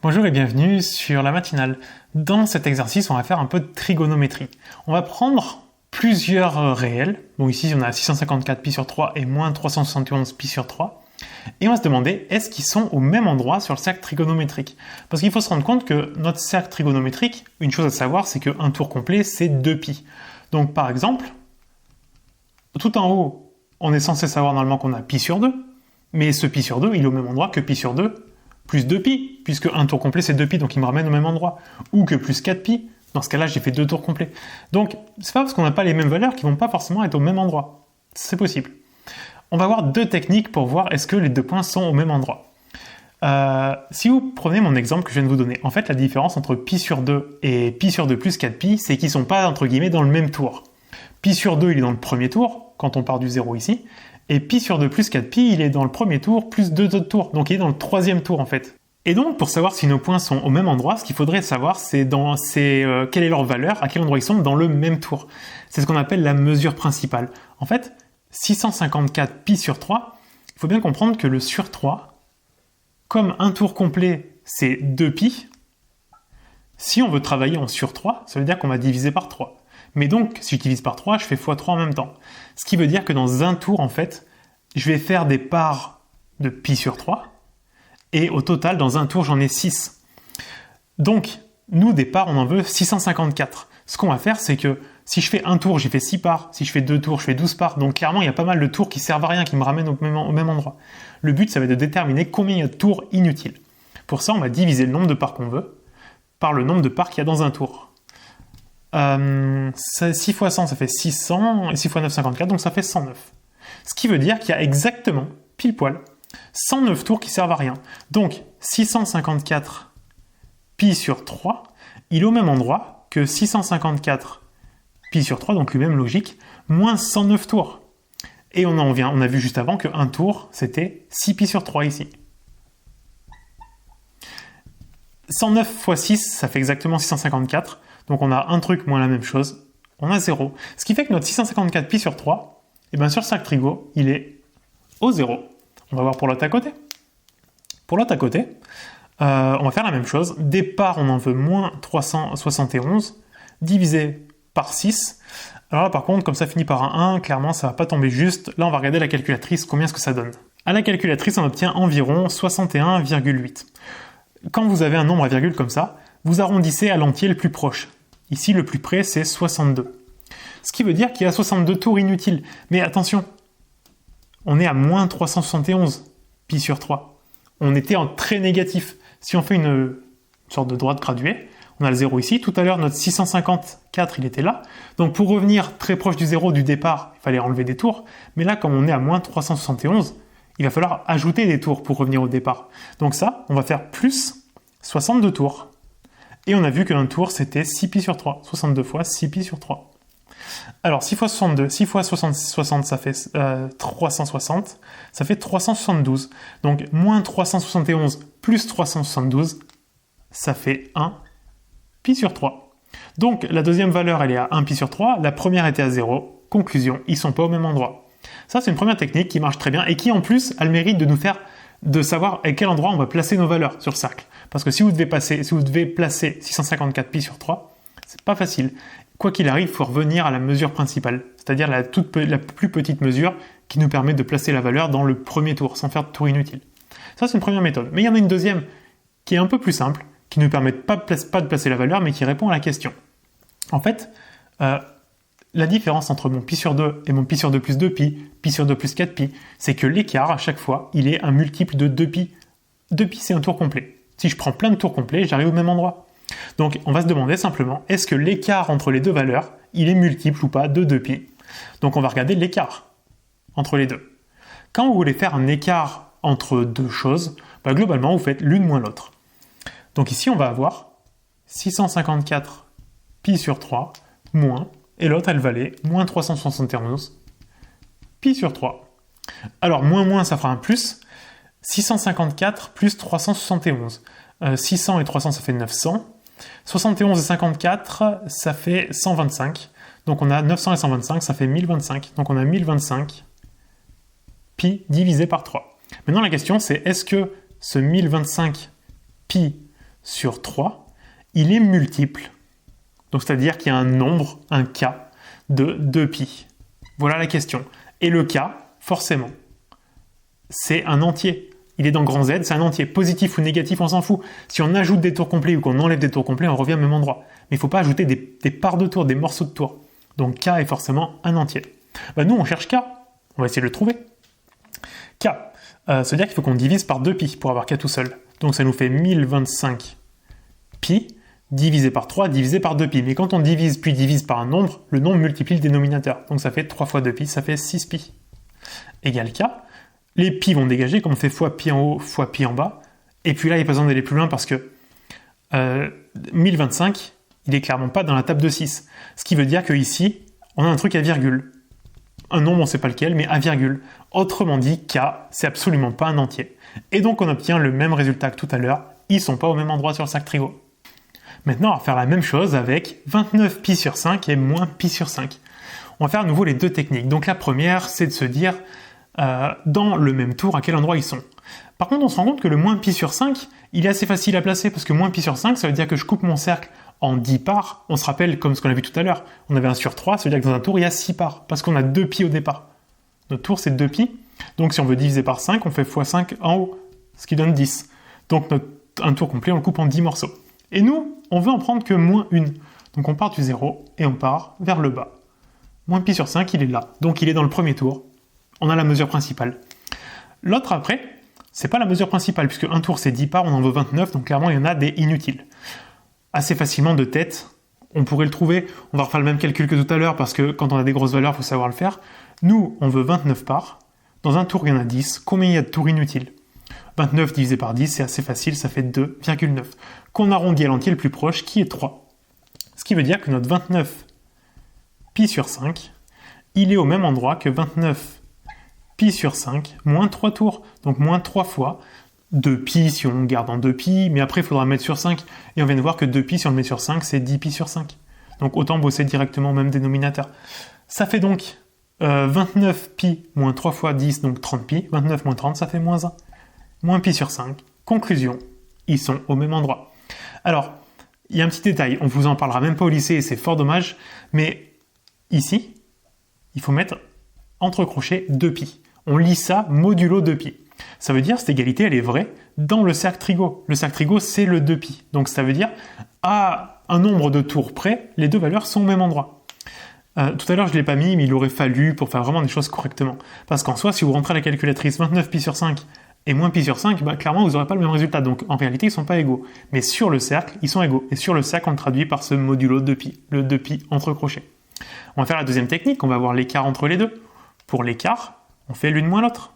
Bonjour et bienvenue sur la matinale. Dans cet exercice, on va faire un peu de trigonométrie. On va prendre plusieurs réels. Bon, ici, on a 654 pi sur 3 et moins 371 pi sur 3. Et on va se demander, est-ce qu'ils sont au même endroit sur le cercle trigonométrique? Parce qu'il faut se rendre compte que notre cercle trigonométrique, une chose à savoir, c'est qu'un tour complet, c'est 2 pi. Donc, par exemple, tout en haut, on est censé savoir normalement qu'on a pi sur 2. Mais ce pi sur 2, il est au même endroit que pi sur 2 plus 2pi, puisque un tour complet c'est 2pi, donc il me ramène au même endroit. Ou que plus 4pi, dans ce cas-là j'ai fait 2 tours complets. Donc c'est pas parce qu'on n'a pas les mêmes valeurs qu'ils vont pas forcément être au même endroit. C'est possible. On va voir deux techniques pour voir est-ce que les deux points sont au même endroit. Si vous prenez mon exemple que je viens de vous donner, en fait la différence entre pi sur 2 et pi sur 2 plus 4pi, c'est qu'ils sont pas entre guillemets dans le même tour. Pi sur 2 il est dans le premier tour, quand on part du 0 ici, et pi sur 2 plus 4pi, il est dans le premier tour plus 2 autres tours. Donc il est dans le troisième tour en fait. Et donc pour savoir si nos points sont au même endroit, ce qu'il faudrait savoir c'est quelle est leur valeur, à quel endroit ils sont dans le même tour. C'est ce qu'on appelle la mesure principale. En fait, 654 pi sur 3, il faut bien comprendre que le sur 3, comme un tour complet c'est 2 pi, si on veut travailler en sur 3, ça veut dire qu'on va diviser par 3. Mais donc, si je divise par 3, je fais x3 en même temps. Ce qui veut dire que dans un tour, en fait, je vais faire des parts de pi sur 3. Et au total, dans un tour, j'en ai 6. Donc, nous, des parts, on en veut 654. Ce qu'on va faire, c'est que si je fais un tour, j'ai fait 6 parts. Si je fais 2 tours, je fais 12 parts. Donc, clairement, il y a pas mal de tours qui servent à rien, qui me ramènent au même endroit. Le but, ça va être de déterminer combien il y a de tours inutiles. Pour ça, on va diviser le nombre de parts qu'on veut par le nombre de parts qu'il y a dans un tour. 6 fois 100 ça fait 600 et 6 fois 9 54 donc ça fait 109. Ce qui veut dire qu'il y a exactement pile poil 109 tours qui servent à rien. Donc 654 pi sur 3 il est au même endroit que 654 pi sur 3 donc lui-même logique moins 109 tours. Et on a vu juste avant qu'un tour c'était 6 pi sur 3 ici. 109 fois 6 ça fait exactement 654. Donc on a un truc moins la même chose, on a 0. Ce qui fait que notre 654 pi sur 3, et bien sur le cercle trigo, il est au 0. On va voir pour l'autre à côté. Pour l'autre à côté, on va faire la même chose. Des parts, on en veut moins 371, divisé par 6. Alors là par contre, comme ça finit par un 1, clairement ça va pas tomber juste. Là on va regarder la calculatrice, combien est-ce que ça donne. À la calculatrice, on obtient environ 61,8. Quand vous avez un nombre à virgule comme ça, vous arrondissez à l'entier le plus proche. Ici, le plus près, c'est 62. Ce qui veut dire qu'il y a 62 tours inutiles. Mais attention, on est à moins 371 pi sur 3. On était en très négatif. Si on fait une sorte de droite graduée, on a le 0 ici. Tout à l'heure, notre 654, il était là. Donc pour revenir très proche du 0 du départ, il fallait enlever des tours. Mais là, comme on est à moins 371, il va falloir ajouter des tours pour revenir au départ. Donc ça, on va faire plus 62 tours. Et on a vu qu'un tour, c'était 6 pi sur 3. 62 fois 6 pi sur 3. Alors, 6 fois 62, 6 fois 60, ça fait 360. Ça fait 372. Donc, moins 371 plus 372, ça fait 1 pi sur 3. Donc, la deuxième valeur, elle est à 1 pi sur 3. La première était à 0. Conclusion, ils ne sont pas au même endroit. Ça, c'est une première technique qui marche très bien et qui, en plus, a le mérite de savoir à quel endroit on va placer nos valeurs sur le cercle. Parce que si vous devez placer 654 pi sur 3, c'est pas facile. Quoi qu'il arrive, il faut revenir à la mesure principale, c'est-à-dire la plus petite mesure qui nous permet de placer la valeur dans le premier tour, sans faire de tour inutile. Ça, c'est une première méthode. Mais il y en a une deuxième qui est un peu plus simple, qui ne permet pas de placer la valeur, mais qui répond à la question. En fait, la différence entre mon pi sur 2 et mon pi sur 2 plus 2pi, pi sur 2 plus 4pi, c'est que l'écart, à chaque fois, il est un multiple de 2pi. 2pi, c'est un tour complet. Si je prends plein de tours complets, j'arrive au même endroit. Donc, on va se demander simplement, est-ce que l'écart entre les deux valeurs, il est multiple ou pas de 2pi? Donc, on va regarder l'écart entre les deux. Quand vous voulez faire un écart entre deux choses, globalement, vous faites l'une moins l'autre. Donc ici, on va avoir 654 pi sur 3 moins, et l'autre, elle valait moins 371 pi sur 3. Alors, moins, ça fera un plus. 654 plus 371. 600 et 300, ça fait 900. 71 et 54, ça fait 125. Donc on a 900 et 125, ça fait 1025. Donc on a 1025 pi divisé par 3. Maintenant la question c'est, est-ce que ce 1025 pi sur 3, il est multiple. Donc c'est-à-dire qu'il y a un nombre, un k, de 2pi. Voilà la question. Et le k, forcément, c'est un entier. Il est dans grand Z, c'est un entier. Positif ou négatif, on s'en fout. Si on ajoute des tours complets ou qu'on enlève des tours complets, on revient au même endroit. Mais il ne faut pas ajouter des parts de tours, des morceaux de tours. Donc k est forcément un entier. Nous, on cherche k. On va essayer de le trouver. K, ça veut dire qu'il faut qu'on divise par 2pi pour avoir k tout seul. Donc ça nous fait 1025 pi divisé par 3 divisé par 2pi. Mais quand on divise puis divise par un nombre, le nombre multiplie le dénominateur. Donc ça fait 3 fois 2pi, ça fait 6pi. Égale k. Les pi vont dégager, comme on fait fois pi en haut, fois pi en bas. Et puis là, il n'y a pas besoin d'aller plus loin parce que 1025, il n'est clairement pas dans la table de 6. Ce qui veut dire qu'ici, on a un truc à virgule. Un nombre, on ne sait pas lequel, mais à virgule. Autrement dit, k, c'est absolument pas un entier. Et donc, on obtient le même résultat que tout à l'heure. Ils ne sont pas au même endroit sur le cercle Trigo. Maintenant, on va faire la même chose avec 29 pi sur 5 et moins pi sur 5. On va faire à nouveau les deux techniques. Donc la première, c'est de se dire, dans le même tour, à quel endroit ils sont. Par contre, on se rend compte que le moins pi sur 5, il est assez facile à placer, parce que moins pi sur 5, ça veut dire que je coupe mon cercle en 10 parts. On se rappelle, comme ce qu'on a vu tout à l'heure, on avait 1 sur 3, ça veut dire que dans un tour, il y a 6 parts, parce qu'on a 2 pi au départ. Notre tour, c'est 2 pi. Donc si on veut diviser par 5, on fait x 5 en haut, ce qui donne 10. Donc un tour complet, on le coupe en 10 morceaux. Et nous, on veut en prendre que moins 1. Donc on part du 0 et on part vers le bas. Moins pi sur 5, il est là. Donc il est dans le premier tour. On a la mesure principale. L'autre après, c'est pas la mesure principale, puisque un tour c'est 10 parts, on en veut 29, donc clairement il y en a des inutiles. Assez facilement de tête, on pourrait le trouver. On va refaire le même calcul que tout à l'heure, parce que quand on a des grosses valeurs, il faut savoir le faire. Nous, on veut 29 parts. Dans un tour, il y en a 10. Combien il y a de tours inutiles ? 29 divisé par 10, c'est assez facile, ça fait 2,9. Qu'on arrondit à l'entier le plus proche, qui est 3. Ce qui veut dire que notre 29 pi sur 5, il est au même endroit que 29 pi sur 5 moins 3 tours. Donc moins 3 fois 2 pi si on garde en 2 pi, mais après il faudra mettre sur 5. Et on vient de voir que 2 pi si on le met sur 5, c'est 10 pi sur 5. Donc autant bosser directement au même dénominateur. Ça fait donc 29 pi moins 3 fois 10, donc 30 pi. 29 moins 30, ça fait moins 1. Moins pi sur 5. Conclusion, ils sont au même endroit. Alors, il y a un petit détail, on vous en parlera même pas au lycée et c'est fort dommage, mais ici, il faut mettre entre crochets 2pi. On lit ça modulo 2pi. Ça veut dire cette égalité, elle est vraie dans le cercle Trigo. Le cercle Trigo, c'est le 2pi. Donc ça veut dire, à un nombre de tours près, les deux valeurs sont au même endroit. Tout à l'heure, je ne l'ai pas mis, mais il aurait fallu pour faire vraiment des choses correctement. Parce qu'en soi, si vous rentrez à la calculatrice 29 pi sur 5 et moins pi sur 5, clairement, vous n'aurez pas le même résultat. Donc, en réalité, ils ne sont pas égaux. Mais sur le cercle, ils sont égaux. Et sur le cercle, on le traduit par ce modulo 2pi, le 2pi entre crochets. On va faire la deuxième technique, on va voir l'écart entre les deux. Pour l'écart, on fait l'une moins l'autre.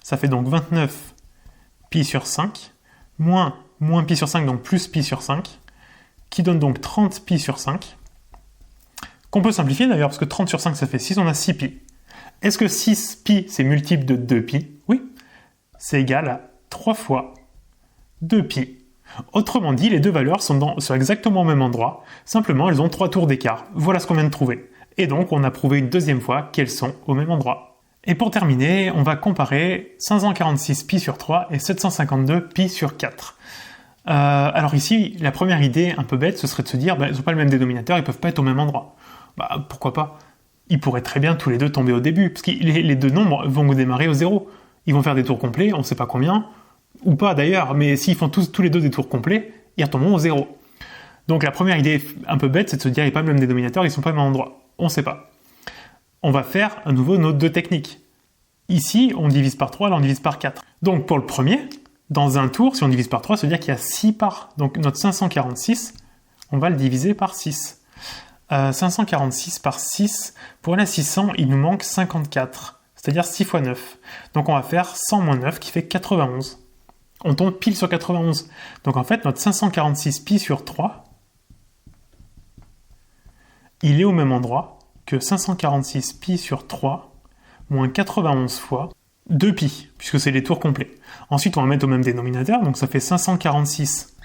Ça fait donc 29 pi sur 5, moins pi sur 5, donc plus pi sur 5, qui donne donc 30 pi sur 5, qu'on peut simplifier d'ailleurs, parce que 30 sur 5, ça fait 6, on a 6 pi. Est-ce que 6 pi, c'est multiple de 2 pi ? Oui. C'est égal à 3 fois 2 pi. Autrement dit, les deux valeurs sont exactement au même endroit, simplement elles ont 3 tours d'écart. Voilà ce qu'on vient de trouver. Et donc, on a prouvé une deuxième fois qu'elles sont au même endroit. Et pour terminer, on va comparer 546 pi sur 3 et 752 pi sur 4. Alors ici, la première idée un peu bête, ce serait de se dire, ils n'ont pas le même dénominateur, ils ne peuvent pas être au même endroit. Pourquoi pas ? Ils pourraient très bien tous les deux tomber au début, parce que les deux nombres vont démarrer au 0. Ils vont faire des tours complets, on ne sait pas combien, ou pas d'ailleurs, mais s'ils font tous les deux des tours complets, ils retomberont au 0. Donc la première idée un peu bête, c'est de se dire, il n'y a pas le même dénominateur, ils ne sont pas au même endroit. On ne sait pas. On va faire à nouveau nos deux techniques. Ici, on divise par 3, là on divise par 4. Donc pour le premier, dans un tour, si on divise par 3, ça veut dire qu'il y a 6 parts. Donc notre 546, on va le diviser par 6. 546 par 6, pour la 600, il nous manque 54, c'est-à-dire 6 fois 9. Donc on va faire 100 moins 9 qui fait 91. On tombe pile sur 91. Donc en fait, notre 546 pi sur 3, il est au même endroit que 546 pi sur 3 moins 91 fois 2 pi, puisque c'est les tours complets. Ensuite, on va mettre au même dénominateur, donc ça fait 546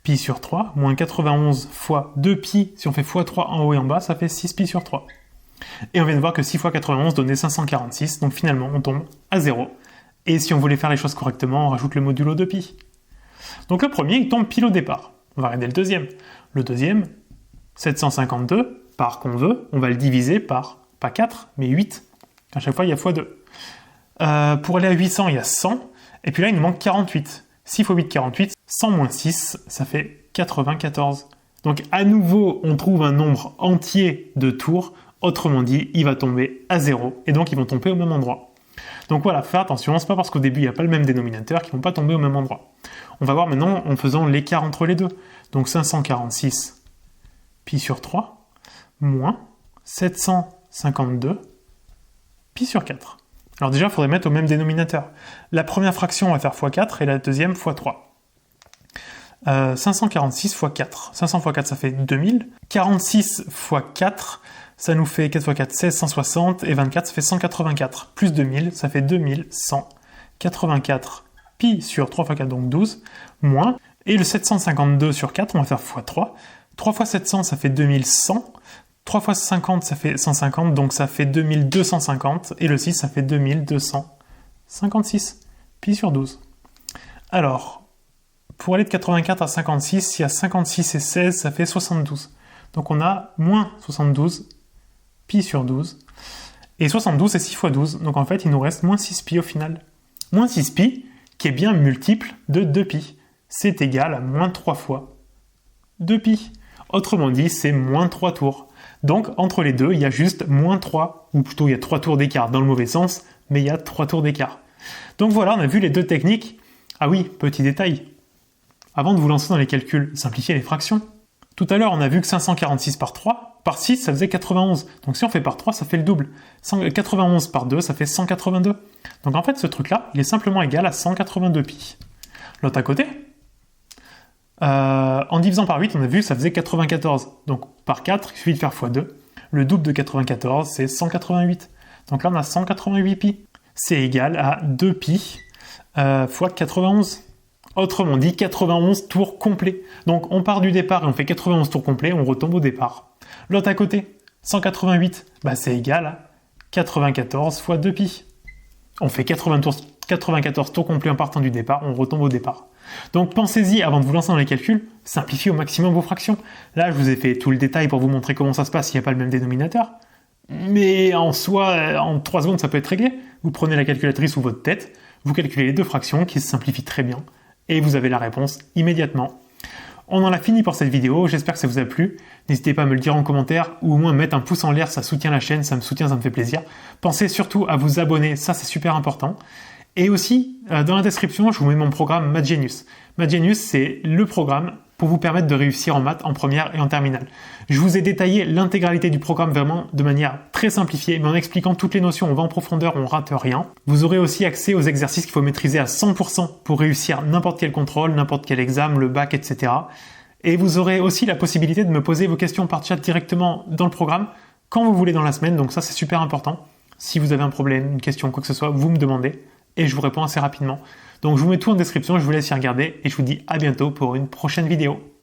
pi sur 3, moins 91 fois 2 pi, si on fait fois 3 en haut et en bas, ça fait 6 pi sur 3. Et on vient de voir que 6 fois 91 donnait 546, donc finalement on tombe à 0. Et si on voulait faire les choses correctement, on rajoute le modulo 2 pi. Donc le premier, il tombe pile au départ. On va regarder le deuxième. Le deuxième, 752, par qu'on veut, on va le diviser par, pas 4, mais 8. À chaque fois, il y a x2. Pour aller à 800, il y a 100. Et puis là, il nous manque 48. 6 x 8, 48. 100 moins 6, ça fait 94. Donc à nouveau, on trouve un nombre entier de tours. Autrement dit, il va tomber à 0. Et donc, ils vont tomber au même endroit. Donc voilà, faire attention, c'est pas parce qu'au début, il n'y a pas le même dénominateur qu'ils ne vont pas tomber au même endroit. On va voir maintenant en faisant l'écart entre les deux. Donc 546 pi sur 3 moins 752 pi sur 4. Alors déjà, il faudrait mettre au même dénominateur. La première fraction, on va faire x4 et la deuxième x3. 546 x 4. 500 x 4, ça fait 2000. 46 x 4, ça nous fait 4 x 4, 16, 160. Et 24, ça fait 184. Plus 2000, ça fait 2184 pi sur 3 x 4, donc 12. Moins. Et le 752 sur 4, on va faire x3. 3 x 700, ça fait 2100. 3 x 50, ça fait 150, donc ça fait 2250. Et le 6, ça fait 2256 pi sur 12. Alors, pour aller de 84 à 56, il y a 56 et 16, ça fait 72. Donc on a moins 72 pi sur 12. Et 72, c'est 6 x 12. Donc en fait, il nous reste moins 6 pi au final. Moins 6 pi, qui est bien multiple de 2 pi. C'est égal à moins 3 fois 2 pi. Autrement dit, c'est moins 3 tours. Donc, entre les deux, il y a juste moins 3, ou plutôt il y a 3 tours d'écart dans le mauvais sens, mais il y a 3 tours d'écart. Donc voilà, on a vu les deux techniques. Ah oui, petit détail. Avant de vous lancer dans les calculs, simplifiez les fractions. Tout à l'heure, on a vu que 546 par 3, par 6, ça faisait 91. Donc si on fait par 3, ça fait le double. 91 par 2, ça fait 182. Donc en fait, ce truc-là, il est simplement égal à 182 pi. L'autre à côté, en divisant par 8, on a vu que ça faisait 94. Donc par 4, il suffit de faire x2. Le double de 94, c'est 188. Donc là, on a 188 pi. C'est égal à 2 pi fois 91. Autrement dit, 91 tours complets. Donc on part du départ et on fait 91 tours complets, on retombe au départ. L'autre à côté, 188, c'est égal à 94 fois 2 pi. On fait 94 tours complets en partant du départ, on retombe au départ. Donc pensez-y avant de vous lancer dans les calculs, simplifiez au maximum vos fractions. Là, je vous ai fait tout le détail pour vous montrer comment ça se passe s'il n'y a pas le même dénominateur. Mais en soi, en 3 secondes, ça peut être réglé. Vous prenez la calculatrice ou votre tête, vous calculez les deux fractions qui se simplifient très bien, et vous avez la réponse immédiatement. On en a fini pour cette vidéo, j'espère que ça vous a plu. N'hésitez pas à me le dire en commentaire, ou au moins mettre un pouce en l'air, ça soutient la chaîne, ça me soutient, ça me fait plaisir. Pensez surtout à vous abonner, ça c'est super important. Et aussi, dans la description, je vous mets mon programme Mathgenius. Mathgenius, c'est le programme pour vous permettre de réussir en maths en première et en terminale. Je vous ai détaillé l'intégralité du programme vraiment de manière très simplifiée, mais en expliquant toutes les notions, on va en profondeur, on rate rien. Vous aurez aussi accès aux exercices qu'il faut maîtriser à 100% pour réussir n'importe quel contrôle, n'importe quel examen, le bac, etc. Et vous aurez aussi la possibilité de me poser vos questions par chat directement dans le programme, quand vous voulez dans la semaine, donc ça c'est super important. Si vous avez un problème, une question, quoi que ce soit, vous me demandez. Et je vous réponds assez rapidement. Donc je vous mets tout en description, je vous laisse y regarder et je vous dis à bientôt pour une prochaine vidéo.